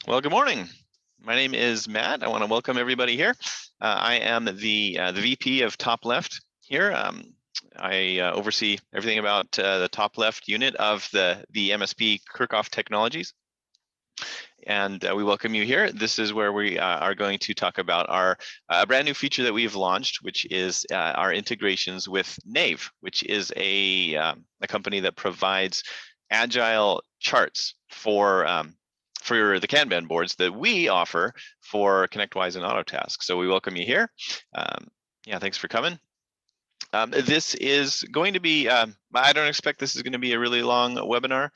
Well, good morning. My name is Matt. I want to welcome everybody here. I am the VP of TopLeft here. I oversee everything about the TopLeft unit of the MSP Kirchhoff Technologies. And we welcome you here. This is where we are going to talk about our brand new feature that we've launched, which is our integrations with Nave, which is a company that provides agile charts for the Kanban boards that we offer for ConnectWise and Autotask. So we welcome you here. Yeah, thanks for coming. This is going to be, I don't expect this is going to be a really long webinar.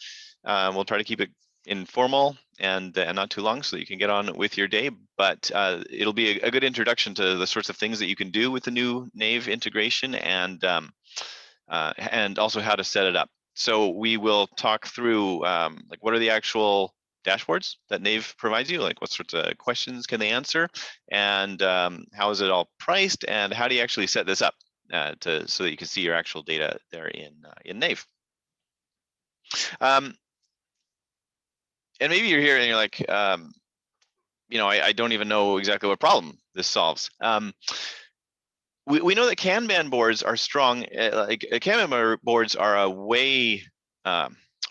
We'll try to keep it informal and not too long so that you can get on with your day, but it'll be a good introduction to the sorts of things that you can do with the new Nave integration and also how to set it up. So we will talk through like what are the actual dashboards that Nave provides you, like what sorts of questions can they answer, and how is it all priced, and how do you actually set this up so that you can see your actual data there in Nave. And maybe you're here and you're like, I don't even know exactly what problem this solves. We know that Kanban boards are strong. Like Kanban boards are a way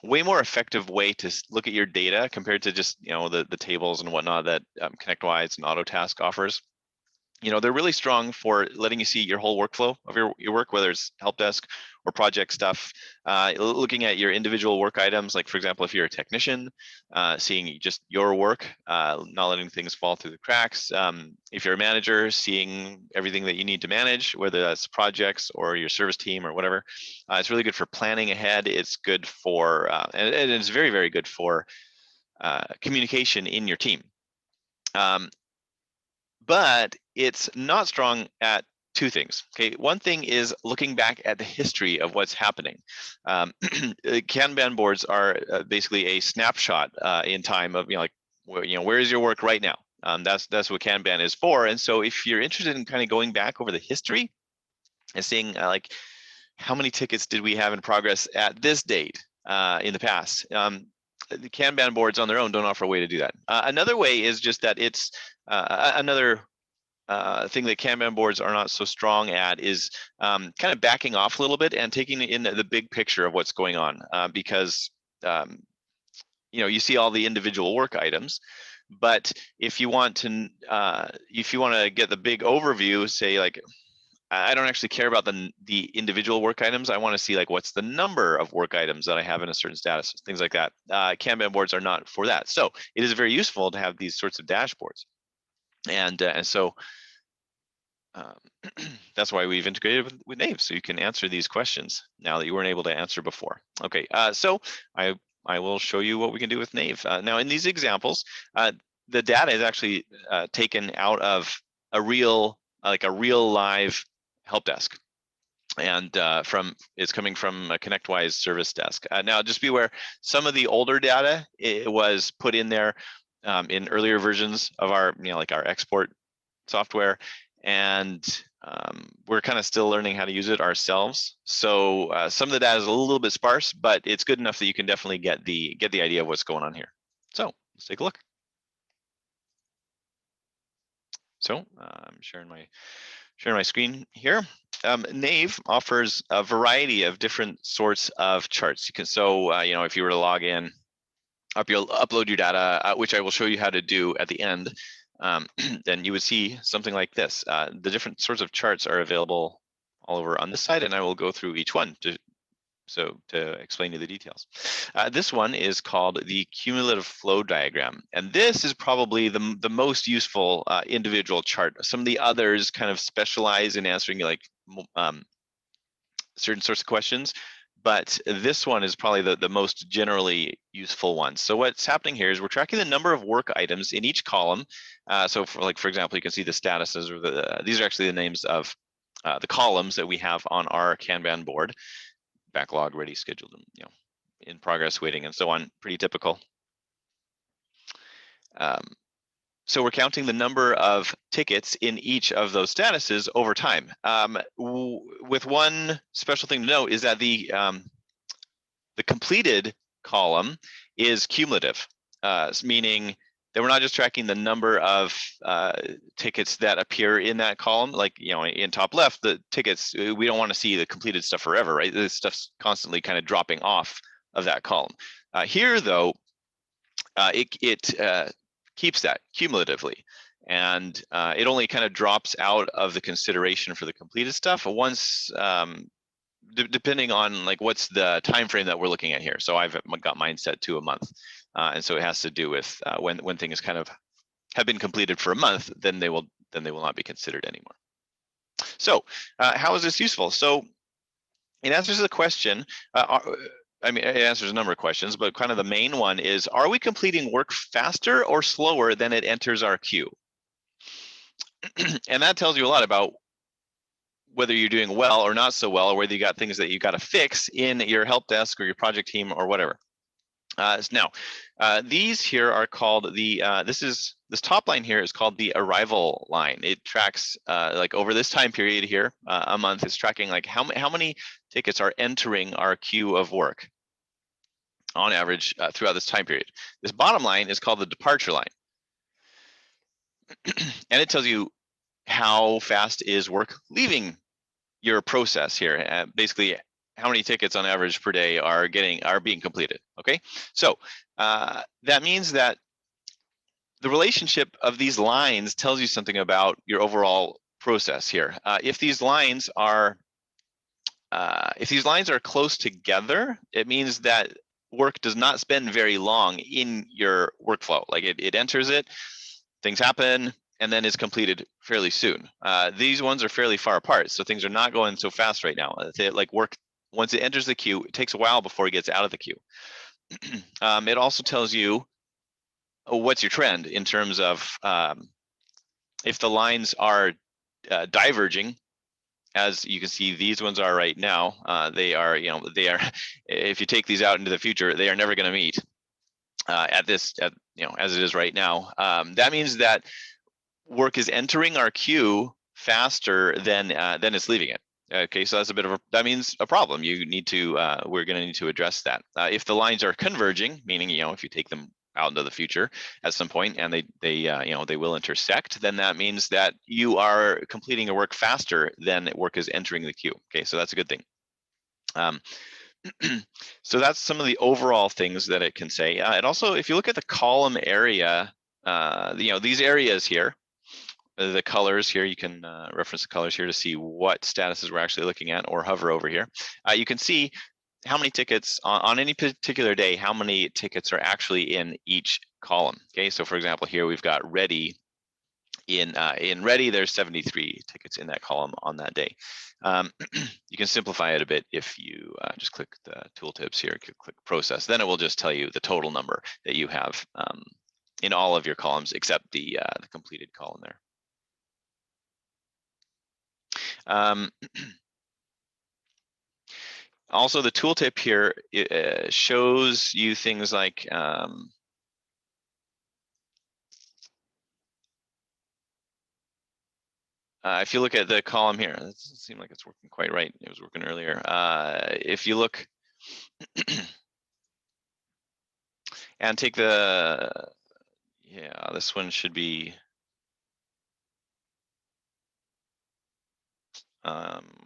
more effective way to look at your data compared to just the tables and whatnot that ConnectWise and Autotask offers. They're really strong for letting you see your whole workflow of your work, whether it's help desk or project stuff, looking at your individual work items, like for example, if you're a technician, seeing just your work, not letting things fall through the cracks. If you're a manager, seeing everything that you need to manage, whether that's projects or your service team or whatever. It's really good for planning ahead. It's good for, and it's very, very good for communication in your team. But it's not strong at two things. Okay, one thing is looking back at the history of what's happening. Kanban boards are basically a snapshot in time of where is your work right now. That's what Kanban is for. And so if you're interested in kind of going back over the history and seeing like how many tickets did we have in progress at this date in the past. The Kanban boards on their own don't offer a way to do that. Another way is just that it's another thing that Kanban boards are not so strong at is kind of backing off a little bit and taking in the big picture of what's going on, because you see all the individual work items, but if you want to get the big overview, say like, I don't actually care about the individual work items. I want to see like what's the number of work items that I have in a certain status, things like that. Kanban boards are not for that. So it is very useful to have these sorts of dashboards. And so that's why we've integrated with Nave, so you can answer these questions now that you weren't able to answer before. Okay, so I will show you what we can do with Nave. Now in these examples, the data is actually taken out of a real live help desk, and it's coming from a ConnectWise service desk. Now just be aware, some of the older data was put in there in earlier versions of our like our export software, and we're kind of still learning how to use it ourselves. So some of the data is a little bit sparse, but it's good enough that you can definitely get the idea of what's going on here. So let's take a look. So I'm sharing my screen here. Nave offers a variety of different sorts of charts. You can, if you were to log in, you'll upload your data, which I will show you how to do at the end. Then you would see something like this. The different sorts of charts are available all over on this side, and I will go through each one to explain you the details. This one is called the Cumulative Flow Diagram, and this is probably the most useful individual chart. Some of the others kind of specialize in answering like certain sorts of questions, but this one is probably the most generally useful one. So what's happening here is we're tracking the number of work items in each column. So for example, you can see the statuses, or these are actually the names of the columns that we have on our Kanban board: backlog, ready, scheduled, in progress, waiting, and so on. Pretty typical. So we're counting the number of tickets in each of those statuses over time. With one special thing to note is that the completed column is cumulative, meaning then we're not just tracking the number of tickets that appear in that column. Like, you know, in top left, the tickets, we don't want to see the completed stuff forever, right? This stuff's constantly kind of dropping off of that column. Here, though, it keeps that cumulatively, and it only kind of drops out of the consideration for the completed stuff once, depending on like what's the time frame that we're looking at here. So I've got mine set to a month, and so it has to do with when things kind of have been completed for a month, then they will not be considered anymore. So how is this useful? So it answers the question. I mean, it answers a number of questions, but kind of the main one is: are we completing work faster or slower than it enters our queue? And that tells you a lot about whether you're doing well or not so well, or whether you got things that you got to fix in your help desk or your project team or whatever. Now, these here are called the, this top line here is called the arrival line. It tracks like over this time period here, a month, is tracking like how many tickets are entering our queue of work on average throughout this time period. This bottom line is called the departure line. And it tells you how fast is work leaving your process here. Basically, how many tickets on average per day are being completed. Okay, so that means that the relationship of these lines tells you something about your overall process here. If these lines are close together, it means that work does not spend very long in your workflow. Like it enters it, things happen, and then is completed fairly soon. These ones are fairly far apart, so things are not going so fast right now. Like work, once it enters the queue, it takes a while before it gets out of the queue. It also tells you what's your trend in terms of if the lines are diverging, as you can see these ones are right now. They are, if you take these out into the future, they are never going to meet as it is right now. That means that work is entering our queue faster than it's leaving it. Okay, so that's that means a problem. You need to, we're going to need to address that. If the lines are converging, meaning, if you take them out into the future at some point and they will intersect, then that means that you are completing your work faster than work is entering the queue. Okay, so that's a good thing. So that's some of the overall things that it can say. It also, if you look at the column area, these areas here, the colors here, you can reference the colors here to see what statuses we're actually looking at, or hover over here. You can see how many tickets on any particular day, how many tickets are actually in each column. Okay, so for example, here we've got ready. In ready, there's 73 tickets in that column on that day. You can simplify it a bit if you just click the tooltips here, click process, then it will just tell you the total number that you have in all of your columns except the completed column there. Also, the tooltip here shows you things like if you look at the column here, it doesn't seem like it's working quite right. It was working earlier. If you look and take this one should be,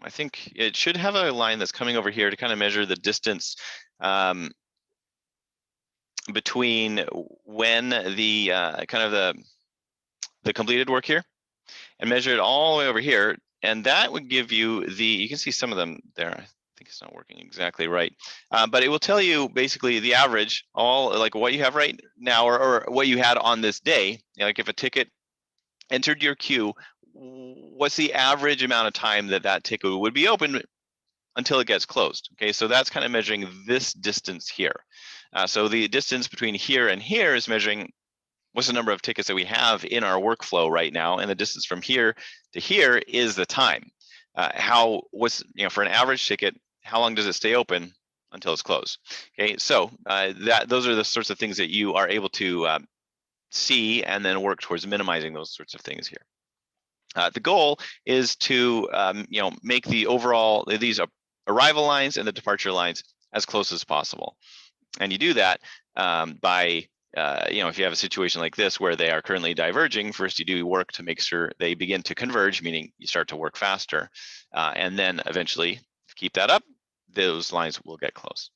I think it should have a line that's coming over here to kind of measure the distance between when the the completed work here, and measure it all the way over here, and that would give you you can see some of them there. I think it's not working exactly right, but it will tell you basically the average, all like what you have right now, or what you had on this day. Like if a ticket entered your queue, what's the average amount of time that ticket would be open until it gets closed. Okay, so that's kind of measuring this distance here. So the distance between here and here is measuring what's the number of tickets that we have in our workflow right now, and the distance from here to here is the time. For an average ticket, how long does it stay open until it's closed? Okay, so those are the sorts of things that you are able to see and then work towards minimizing those sorts of things here. The goal is to make the overall, these arrival lines and the departure lines as close as possible. And you do that by if you have a situation like this where they are currently diverging, first you do work to make sure they begin to converge, meaning you start to work faster, and then eventually keep that up, those lines will get close.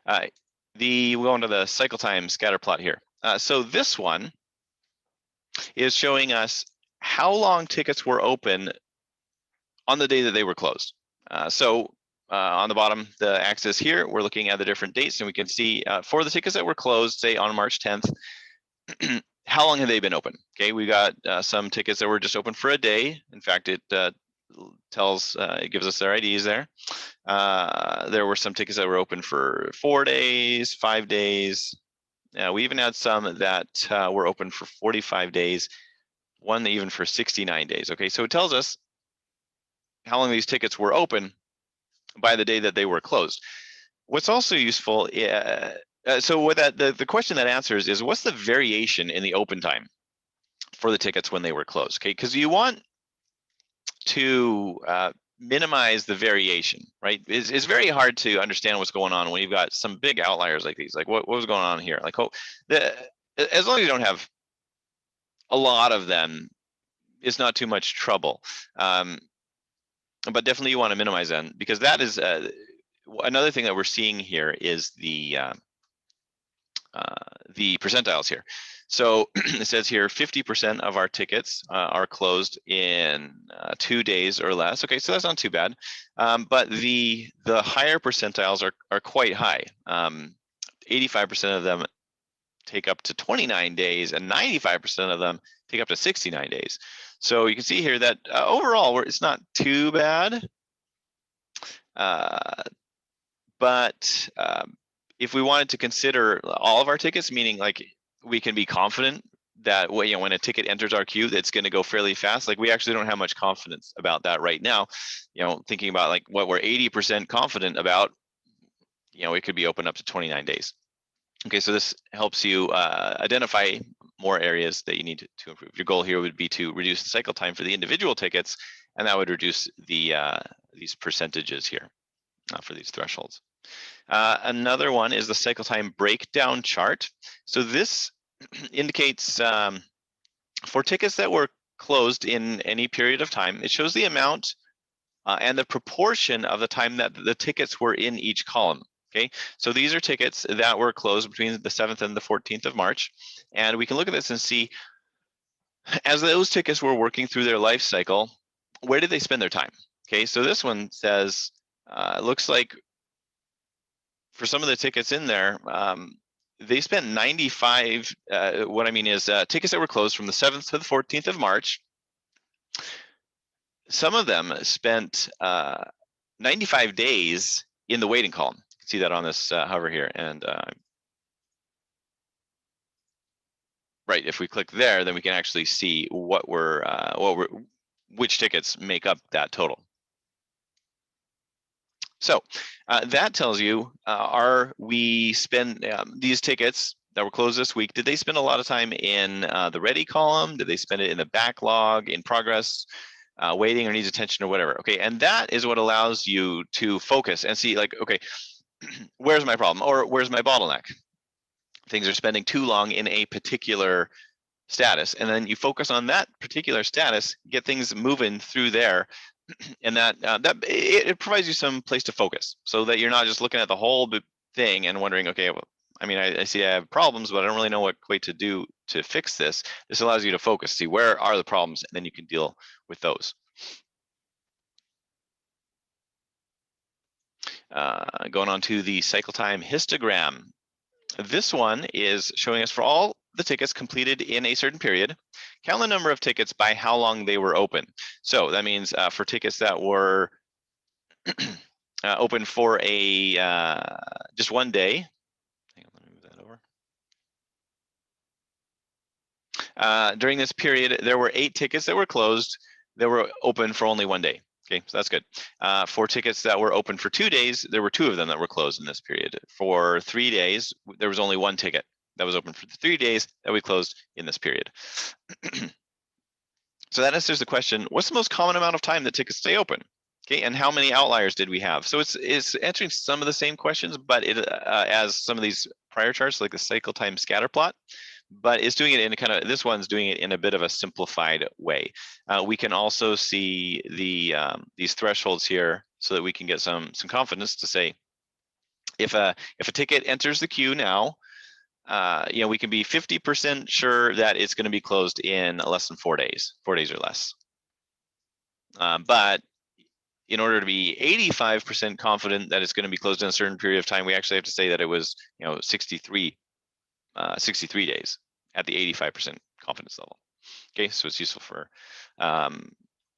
We'll go into the cycle time scatter plot here. So this one is showing us how long tickets were open on the day that they were closed. On the bottom, the axis here, we're looking at the different dates, and we can see for the tickets that were closed, say on March 10th, how long have they been open? Okay, we got some tickets that were just open for a day. In fact, it gives us their IDs there. There were some tickets that were open for 4 days, 5 days. We even had some that were open for 45 days, one even for 69 days. Okay, so it tells us how long these tickets were open by the day that they were closed. What's also useful, so what the question that answers is, what's the variation in the open time for the tickets when they were closed? Okay, because you want to minimize the variation, right? It's very hard to understand what's going on when you've got some big outliers like these. Like what was going on here? Like, as long as you don't have a lot of them, it's not too much trouble. But definitely you want to minimize them, because that is another thing that we're seeing here is the percentiles here. So it says here 50% of our tickets are closed in 2 days or less. Okay, so that's not too bad. But the higher percentiles are quite high. 85% of them take up to 29 days, and 95% of them take up to 69 days. So you can see here that overall it's not too bad. But if we wanted to consider all of our tickets, meaning like we can be confident that when a ticket enters our queue, it's going to go fairly fast. Like we actually don't have much confidence about that right now. Thinking about like what we're 80% confident about, it could be open up to 29 days. Okay, so this helps you identify more areas that you need to improve. Your goal here would be to reduce the cycle time for the individual tickets, and that would reduce these percentages here for these thresholds. Another one is the cycle time breakdown chart. So this indicates for tickets that were closed in any period of time, it shows the amount and the proportion of the time that the tickets were in each column. Okay, so these are tickets that were closed between the 7th and the 14th of March. And we can look at this and see, as those tickets were working through their life cycle, where did they spend their time? Okay, so this one says, looks like for some of the tickets in there, they spent 95, what I mean is tickets that were closed from the 7th to the 14th of March. Some of them spent 95 days in the waiting column. You can see that on this hover here. And right, if we click there, then we can actually see which tickets make up that total. So that tells you, are we spend these tickets that were closed this week, did they spend a lot of time in the ready column? Did they spend it in the backlog, in progress, waiting, or needs attention, or whatever? Okay, and that is what allows you to focus and see, like, okay, where's my problem, or where's my bottleneck? Things are spending too long in a particular status, and then you focus on that particular status, get things moving through there, and that it provides you some place to focus, so that you're not just looking at the whole thing and wondering, okay, well, I mean, I see I have problems, but I don't really know what way to do to fix this. This allows you to focus, see where are the problems, and then you can deal with those. Going on to the cycle time histogram. This one is showing us for all the tickets completed in a certain period, count the number of tickets by how long they were open. So that means for tickets that were open for just one day. Hang on, let me move that over. During this period, there were 8 tickets that were closed that were open for only 1 day. Okay, so that's good. For tickets that were open for 2 days, there were 2 of them that were closed in this period. For 3 days, there was only 1 ticket that was open for the 3 days that we closed in this period. So that answers the question, what's the most common amount of time that tickets stay open? Okay, and how many outliers did we have? So it's answering some of the same questions, but as some of these prior charts, like the cycle time scatter plot, but it's doing it in a kind of, this one's doing it in a bit of a simplified way. We can also see the these thresholds here so that we can get some confidence to say, if a ticket enters the queue now, you know, we can be 50% sure that it's going to be closed in less than 4 days, 4 days or less. But in order to be 85% confident that it's going to be closed in a certain period of time, we actually have to say that it was, you know, 63 days at the 85% confidence level. Okay, so it's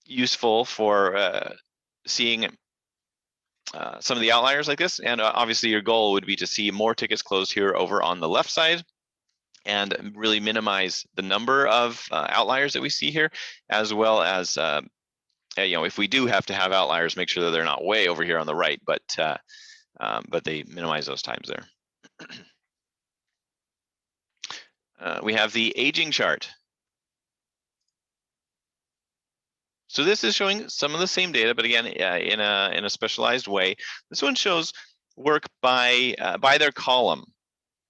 useful for seeing some of the outliers like this. And obviously your goal would be to see more tickets closed here over on the left side, and really minimize the number of outliers that we see here, as well as you know, if we do have to have outliers, make sure that they're not way over here on the right, but they minimize those times there. We have the aging chart. So this is showing some of the same data, but again, in a specialized way. This one shows work by their column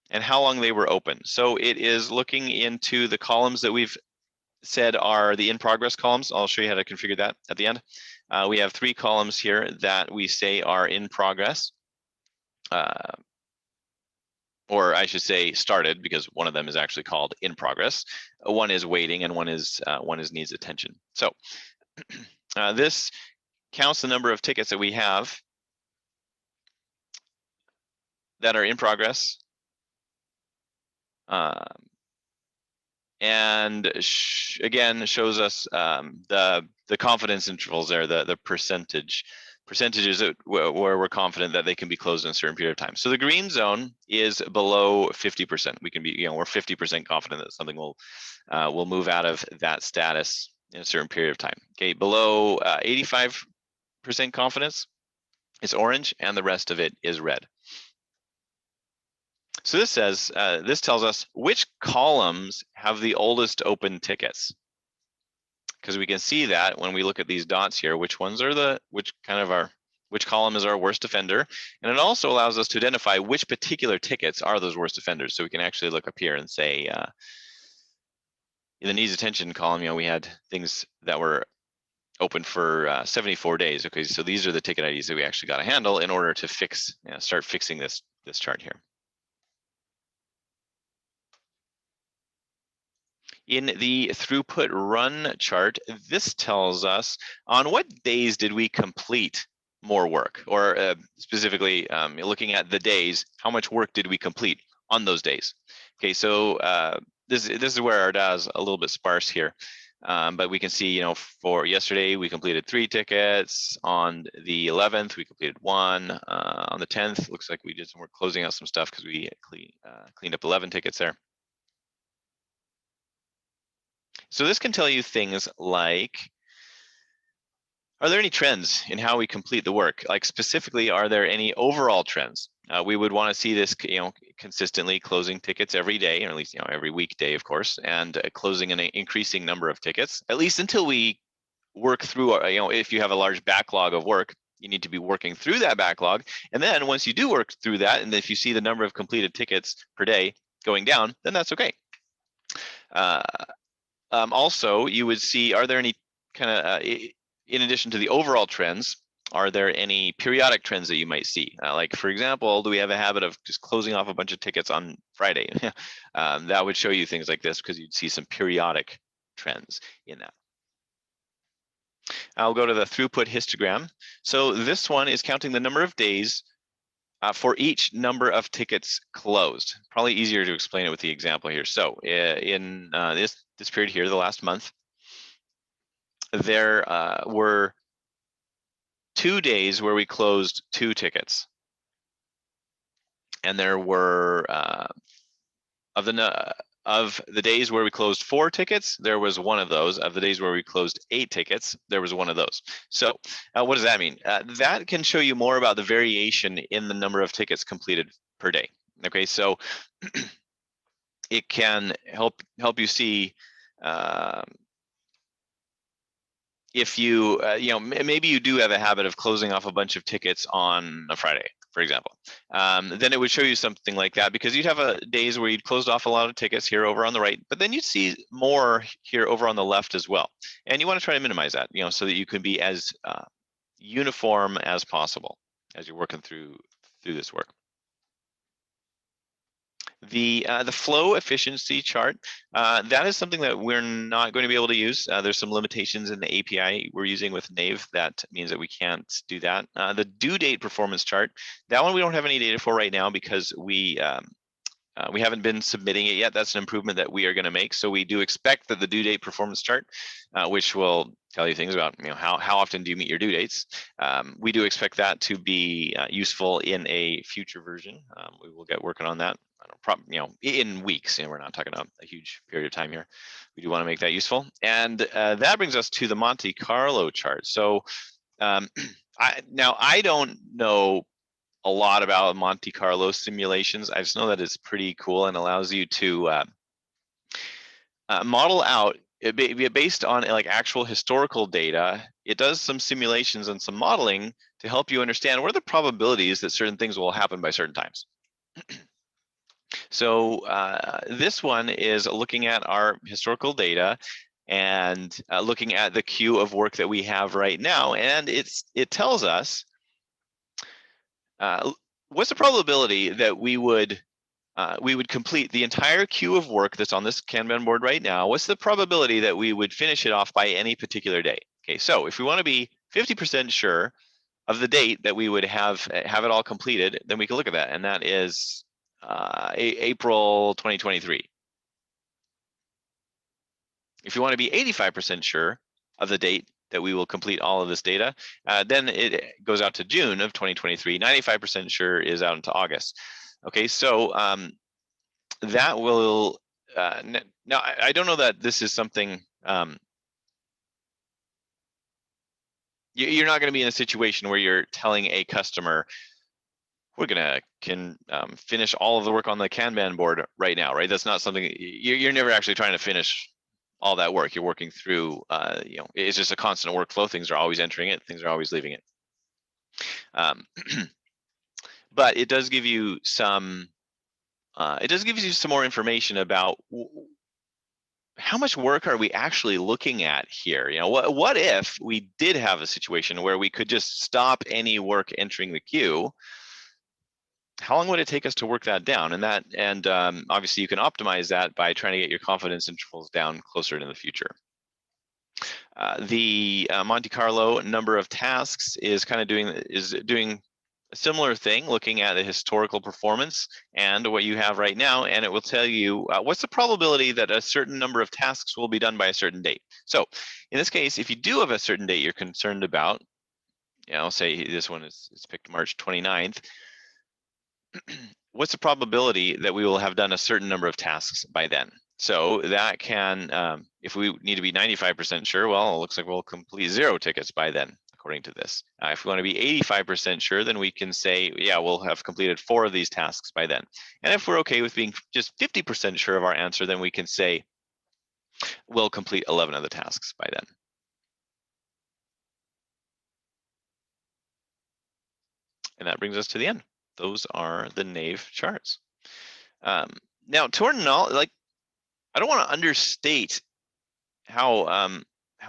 and how long they were open. So it is looking into the columns that we've said are the in progress columns. I'll show you how to configure that at the end. We have 3 columns here that we say are in progress, or I should say started, because one of them is actually called in progress. One is waiting, and one is needs attention. So this counts the number of tickets that we have that are in progress, and again shows us the confidence intervals there, the percentages where we're confident that they can be closed in a certain period of time. So the green zone is below 50%. We can be, you know, we're 50% confident that something will move out of that status in a certain period of time. Okay, below 85% confidence is orange, and the rest of it is red. So this says, this tells us which columns have the oldest open tickets, because we can see that when we look at these dots here, which column is our worst offender, and it also allows us to identify which particular tickets are those worst offenders. So we can actually look up here and say, in the needs attention column, you know, we had things that were open for 74 days. Okay, so these are the ticket IDs that we actually got to handle in order to fix, you know, start fixing this chart here. In the throughput run chart, this tells us on what days did we complete more work, or specifically looking at the days, how much work did we complete on those days? Okay, so this is where our data is a little bit sparse here, but we can see, you know, for yesterday we completed 3 tickets. On the 11th we completed 1. On the 10th, looks like we did some work closing out some stuff because we cleaned up 11 tickets there. So this can tell you things like, are there any trends in how we complete the work? Like specifically, are there any overall trends? We would want to see this, you know, consistently closing tickets every day, or at least, you know, every weekday, of course, and closing an increasing number of tickets, at least until we work through, you know, if you have a large backlog of work, you need to be working through that backlog. And then once you do work through that, and if you see the number of completed tickets per day going down, then that's okay. Also, you would see, are there any kind of, in addition to the overall trends, are there any periodic trends that you might see? Like, for example, do we have a habit of just closing off a bunch of tickets on Friday? That would show you things like this, because you'd see some periodic trends in that. I'll go to the throughput histogram. So this one is counting the number of days for each number of tickets closed. Probably easier to explain it with the example here. So in this period here, the last month, there were 2 days where we closed 2 tickets, and there were of the days where we closed 4 tickets, there was 1 of those. Of the days where we closed 8 tickets, there was 1 of those. So what does that mean? That can show you more about the variation in the number of tickets completed per day. Okay, so it can help you see if you, you know, maybe you do have a habit of closing off a bunch of tickets on a Friday, for example. Then it would show you something like that, because you'd have days where you'd closed off a lot of tickets here over on the right, but then you'd see more here over on the left as well. And you want to try to minimize that, so that you can be as uniform as possible as you're working through this work. The flow efficiency chart, that is something that we're not going to be able to use. There's some limitations in the API we're using with Nave that means that we can't do that. The due date performance chart, that one we don't have any data for right now because we haven't been submitting it yet. That's an improvement that we are going to make. So we do expect that the due date performance chart, which will tell you things about how often do you meet your due dates. We do expect that to be useful in a future version. We will get working on that. In weeks. We're not talking about a huge period of time here. We do want to make that useful, and that brings us to the Monte Carlo chart. So I don't know a lot about Monte Carlo simulations. I just know that it's pretty cool and allows you to model out based on like actual historical data. It does some simulations and some modeling to help you understand what are the probabilities that certain things will happen by certain times. So this one is looking at our historical data and looking at the queue of work that we have right now, and it tells us what's the probability that we would complete the entire queue of work that's on this Kanban board right now. What's the probability that we would finish it off by any particular day? Okay, so if we want to be 50% sure of the date that we would have it all completed, then we can look at that, and that is April 2023. If you want to be 85% sure of the date that we will complete all of this data, then it goes out to June of 2023. 95% sure is out into August. Okay, so that will, now I don't know that this is something, you're not going to be in a situation where you're telling a customer, we're can finish all of the work on the Kanban board right now, right? That's not something, you're never actually trying to finish all that work. You're working through, it's just a constant workflow. Things are always entering it, things are always leaving it. But it does give you some, more information about how much work are we actually looking at here? What if we did have a situation where we could just stop any work entering the queue? How long would it take us to work that down? And obviously you can optimize that by trying to get your confidence intervals down closer in the future. The Monte Carlo number of tasks is kind of doing a similar thing, looking at the historical performance and what you have right now, and it will tell you what's the probability that a certain number of tasks will be done by a certain date. So in this case, if you do have a certain date you're concerned about, say this one is picked March 29th, what's the probability that we will have done a certain number of tasks by then? So that can, if we need to be 95% sure, well, it looks like we'll complete 0 tickets by then, according to this. If we want to be 85% sure, then we can say, yeah, we'll have completed 4 of these tasks by then. And if we're okay with being just 50% sure of our answer, then we can say, we'll complete 11 of the tasks by then. And that brings us to the end. Those are the Nave charts. Now, to our knowledge, I don't want to understate how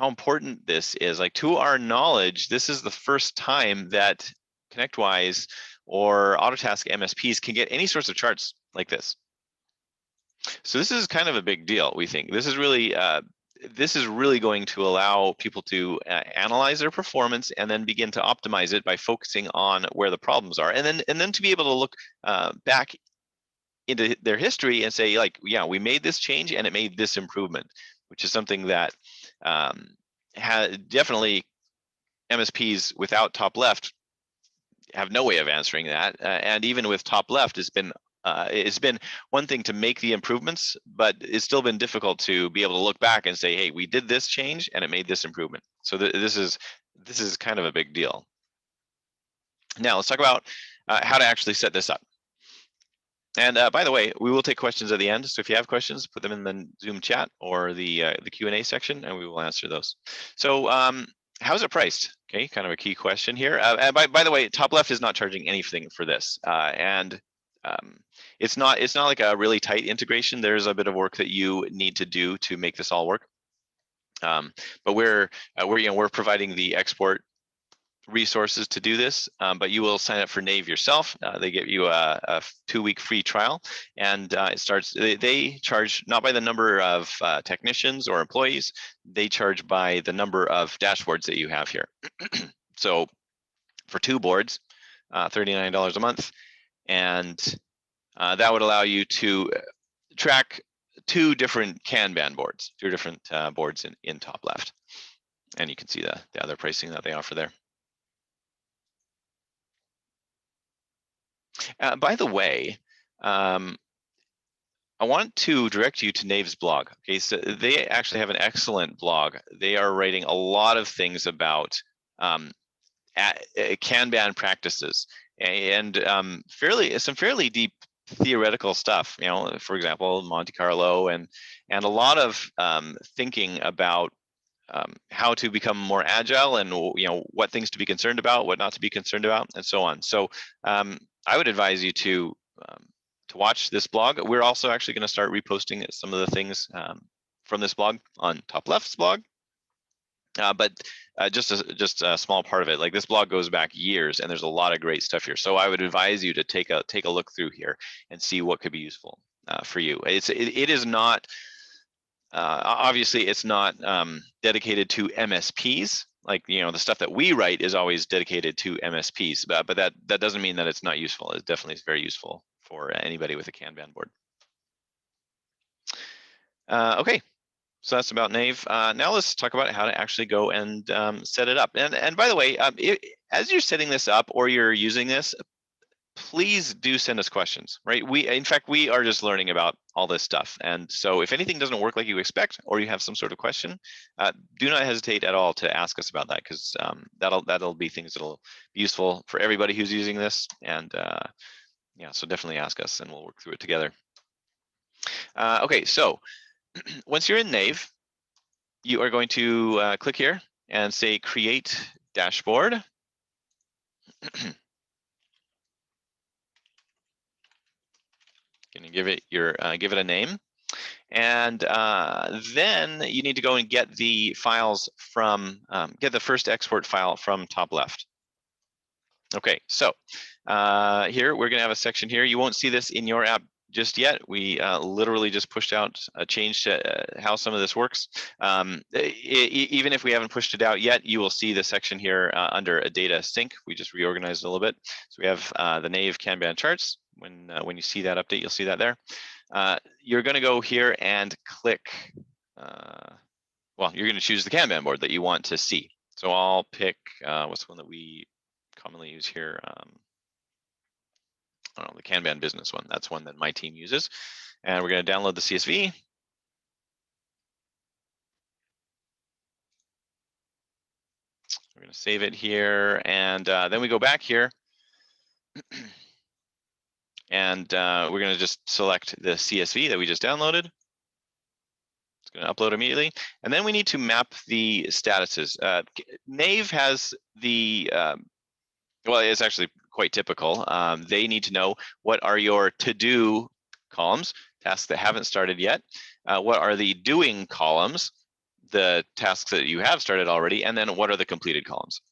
important this is. To our knowledge, this is the first time that ConnectWise or Autotask MSPs can get any sorts of charts like this. So this is kind of a big deal, we think. This is really going to allow people to analyze their performance and then begin to optimize it by focusing on where the problems are, and then to be able to look back into their history and say, yeah, we made this change and it made this improvement, which is something that definitely MSPs without TopLeft have no way of answering that, and even with TopLeft, it's been one thing to make the improvements, but it's still been difficult to be able to look back and say, hey, we did this change and it made this improvement. So this is kind of a big deal. Now let's talk about how to actually set this up. And by the way, we will take questions at the end. So if you have questions, put them in the Zoom chat or the Q&A section, and we will answer those. So how's it priced? Okay, kind of a key question here. And by the way, TopLeft is not charging anything for this, and it's not like a really tight integration. There's a bit of work that you need to do to make this all work. But we're providing the export resources to do this, but you will sign up for Nave yourself. They give you a 2-week free trial, and it starts. They charge not by the number of technicians or employees. They charge by the number of dashboards that you have here. So for 2 boards, $39 a month, and that would allow you to track 2 different Kanban boards, 2 different boards in TopLeft, and you can see the other pricing that they offer there. By the way, I want to direct you to Nave's blog. Okay, so they actually have an excellent blog. They are writing a lot of things about Kanban practices and some fairly deep theoretical stuff. You know, for example, Monte Carlo and a lot of thinking about how to become more agile, and what things to be concerned about, what not to be concerned about, and so on. So I would advise you to watch this blog. We're also actually going to start reposting some of the things from this blog on TopLeft's blog, but just a small part of it. Like, this blog goes back years, and there's a lot of great stuff here. So I would advise you to take a look through here and see what could be useful for you. It is not. Obviously, it's not dedicated to MSPs. Like, the stuff that we write is always dedicated to MSPs, but that doesn't mean that it's not useful. It definitely is very useful for anybody with a Kanban board. Okay, so that's about Nave. Now let's talk about how to actually go and set it up. And by the way, as you're setting this up or you're using this, please do send us questions, right? In fact, we are just learning about all this stuff. And so if anything doesn't work like you expect, or you have some sort of question, do not hesitate at all to ask us about that, because that'll be things that'll be useful for everybody who's using this. And yeah, so definitely ask us and we'll work through it together. Okay, so once you're in Nave, you are going to click here and say Create Dashboard. Going to give it a name, and then you need to go and get the files from get the first export file from TopLeft. Okay, so here we're going to have a section here. You won't see this in your app just yet. We literally just pushed out a change to how some of this works. Even if we haven't pushed it out yet, you will see the section here under a data sync. We just reorganized it a little bit. So we have the Nave Kanban charts. When you see that update, you'll see that there. You're going to go here and click. Well, you're going to choose the Kanban board that you want to see. So I'll pick what's the one that we commonly use here. I don't know, the Kanban business one. That's one that my team uses. And we're going to download the CSV. We're going to save it here. And then we go back here. And we're going to just select the CSV that we just downloaded. It's going to upload immediately. And then we need to map the statuses. Nave has the, well, it's actually quite typical. They need to know what are your to-do columns, tasks that haven't started yet. What are the doing columns, the tasks that you have started already, and then what are the completed columns.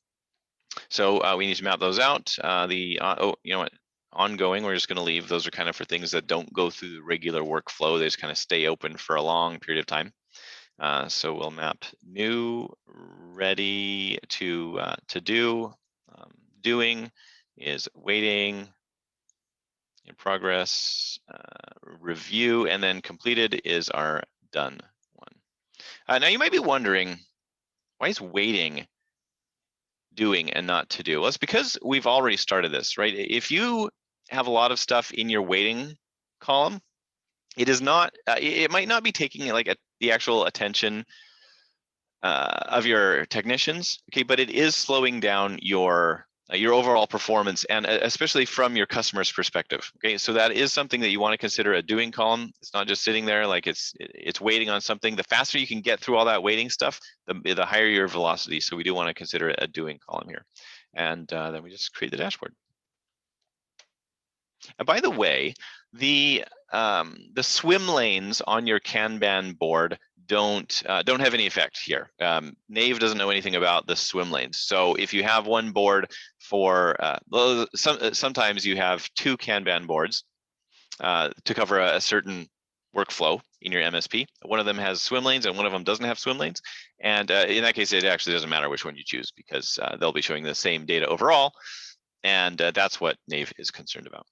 So we need to map those out. You know what? Ongoing, we're just going to leave. Those are kind of for things that don't go through the regular workflow. They just kind of stay open for a long period of time. So we'll map new, ready to do. Doing is waiting, in progress, review, and then completed is our done one. Now you might be wondering, why is waiting doing and not to do? Well, it's because we've already started this, right? If you have a lot of stuff in your waiting column, it is not. It might not be taking like the actual attention of your technicians, okay, but it is slowing down your your overall performance, and especially from your customer's perspective. Okay, so that is something that you want to consider a doing column. It's not just sitting there like it's waiting on something. The faster you can get through all that waiting stuff, the higher your velocity. So we do want to consider a doing column here. And then we just create the dashboard. And by the way, the swim lanes on your Kanban board don't have any effect here. Nave doesn't know anything about the swim lanes. So if you have one board for, sometimes you have two Kanban boards to cover a certain workflow in your MSP. One of them has swim lanes and one of them doesn't have swim lanes. And in that case, it actually doesn't matter which one you choose because they'll be showing the same data overall. And that's what Nave is concerned about.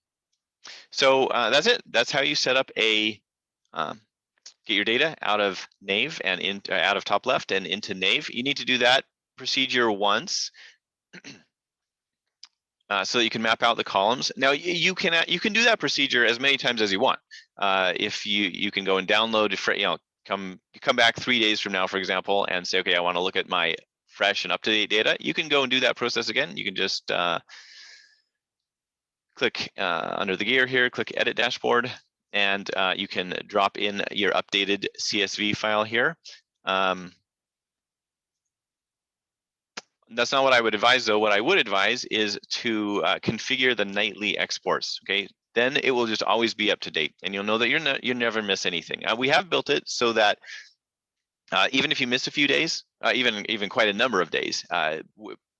So that's it. That's how you set up a get your data out of Nave and out of TopLeft and into Nave. You need to do that procedure once so that you can map out the columns. Now you can do that procedure as many times as you want. If you can go and download, come back 3 days from now, for example, and say, okay, I want to look at my fresh and up-to-date data. You can go and do that process again. You can just click under the gear here, click Edit Dashboard, and you can drop in your updated CSV file here. That's not what I would advise, though. What I would advise is to configure the nightly exports. Okay, then it will just always be up to date, and you'll know that you never miss anything. We have built it so that even if you miss a few days, even quite a number of days,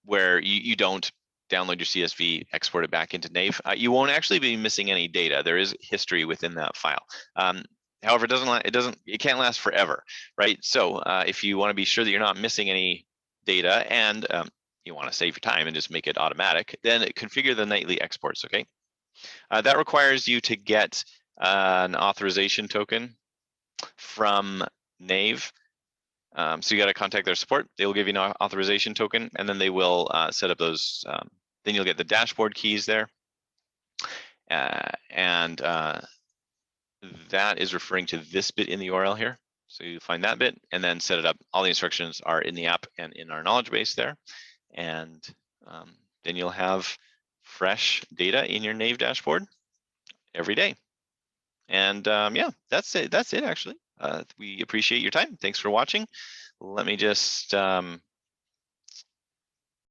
where you don't download your CSV, export it back into Nave, you won't actually be missing any data. There is history within that file. However, it can't last forever, right? So if you want to be sure that you're not missing any data and you want to save your time and just make it automatic, then configure the nightly exports. Okay, that requires you to get an authorization token from Nave. So you got to contact their support. They will give you an authorization token, and then they will set up those. Then you'll get the dashboard keys there, and that is referring to this bit in the URL here. So you find that bit and then set it up. All the instructions are in the app and in our knowledge base there, and then you'll have fresh data in your Nave dashboard every day. And yeah, that's it. That's it actually. We appreciate your time. Thanks for watching. Let me just